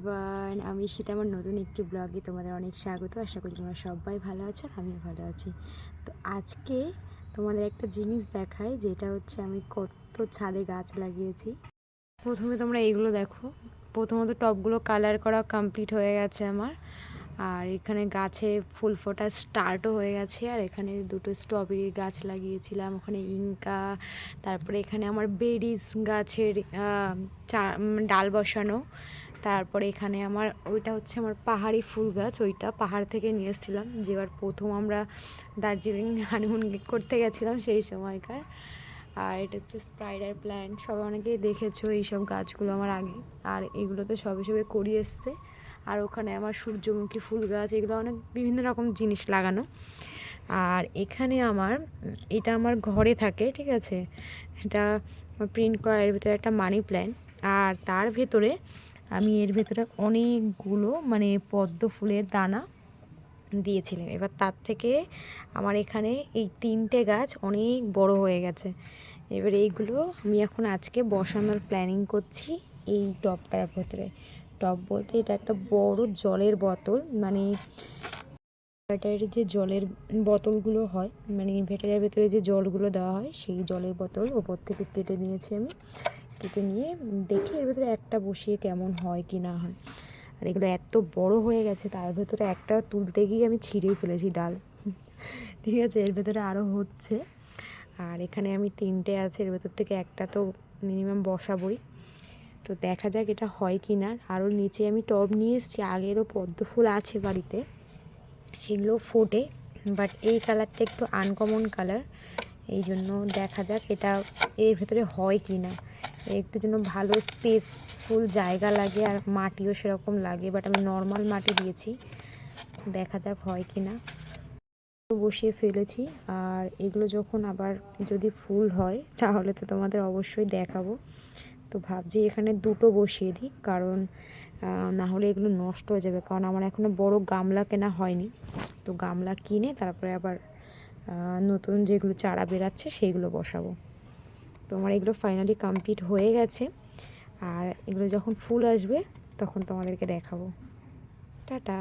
Everyone, আমি ঈশিতা। আমার নতুন একটি ব্লগে তোমাদের অনেক স্বাগত। আশা করি তোমরা সবাই ভালো আছো আর আমিও ভালো আছি। তো আজকে তোমাদের একটা জিনিস দেখাই, যেটা হচ্ছে আমি কত ছাদে গাছ লাগিয়েছি। প্রথমে তোমরা এইগুলো দেখো। প্রথমত টবগুলো কালার করা কমপ্লিট হয়ে গেছে আমার, আর এখানে গাছে ফুল ফোটা স্টার্টও হয়ে গেছে। আর এখানে দুটো স্ট্রবেরির গাছ লাগিয়েছিলাম, ওখানে ইনকা, তারপরে এখানে আমার বেরিজ গাছের ডাল বসানো। তারপরে এখানে আমার ওইটা হচ্ছে আমার পাহাড়ি ফুল গাছ, ওইটা পাহাড় থেকে নিয়ে এসেছিলাম, যেবার প্রথম আমরা দার্জিলিং হানিমুন করতে গেছিলাম সেই সময়কার। আর এটা হচ্ছে স্পাইডার প্ল্যান্ট, সবাই অনেকেই দেখেছো এইসব গাছগুলো আমার আগে। আর এগুলো তো সবে সবে করি এসছে। আর ওখানে আমার সূর্যমুখী ফুল গাছ, এগুলো অনেক বিভিন্ন রকম জিনিস লাগানো। আর এখানে এটা আমার ঘরে থাকে, ঠিক আছে। এটা প্রিন্ট করা, এর ভিতরে একটা মানি প্ল্যান্ট। আর তার ভেতরে আমি এর ভেতরে অনেকগুলো পদ্ম ফুলের দানা দিয়েছিলাম। এবার তার থেকে আমার এখানে এই 3টে গাছ অনেক বড় হয়ে গেছে। এবার এইগুলো আমি এখন আজকে বসানোর প্ল্যানিং করছি এই টবটার ভেতরে। টব বলতে এটা একটা বড় জলের বোতল, ইনভার্টারের যে জলের বোতলগুলো হয়, ইনভার্টারের ভেতরে যে জলগুলো দেওয়া হয়, সেই জলের বোতল ওপর থেকে কেটে নিয়েছি আমি। কেটে নিয়ে দেখি এর ভেতরে একটা বসিয়ে কেমন হয় কি না হয়। আর এগুলো এত বড় হয়ে গেছে, তার ভেতরে একটা তুলতে গিয়ে আমি ছিঁড়েই ফেলেছি ডাল। ঠিক আছে, এর ভেতরে আরও হচ্ছে। আর এখানে আমি 3টে আছে, এর ভেতর থেকে একটা তো মিনিমাম বসাবই। তো দেখা যাক এটা হয় কি না। আরও নিচে আমি টব নিয়ে এসেছি, আগেরও পদ্ম ফুল আছে বাড়িতে, সেগুলো ফোটে, বাট এই কালারটা একটু আনকমন কালার। এই জন্য দেখা যাক এটা এর ভেতরে হয় কি না। একটু জন্য ভালো স্পেসফুল জায়গা লাগে, আর মাটিও সেরকম লাগে, বাট আমি নর্মাল মাটি দিয়েছি। দেখা যাক হয় কি না। বসিয়ে ফেলেছি, আর এগুলো যখন আবার যদি ফুল হয় তাহলে তো তোমাদের অবশ্যই দেখাবো। তো ভাবছি এখানে 2টো বসিয়ে দিই, কারণ না হলে এগুলো নষ্ট হয়ে যাবে। কারণ আমার এখনও বড় গামলা কেনা হয়নি, তো গামলা কিনে তারপরে আবার নতুন যেগুলো চারা বেরাচ্ছে সেইগুলো বসাবো। তো আমার এগুলো ফাইনালি কমপ্লিট হয়ে গেছে, আর এগুলো যখন ফুল আসবে তখন তোমাদেরকে দেখাবো। টাটা।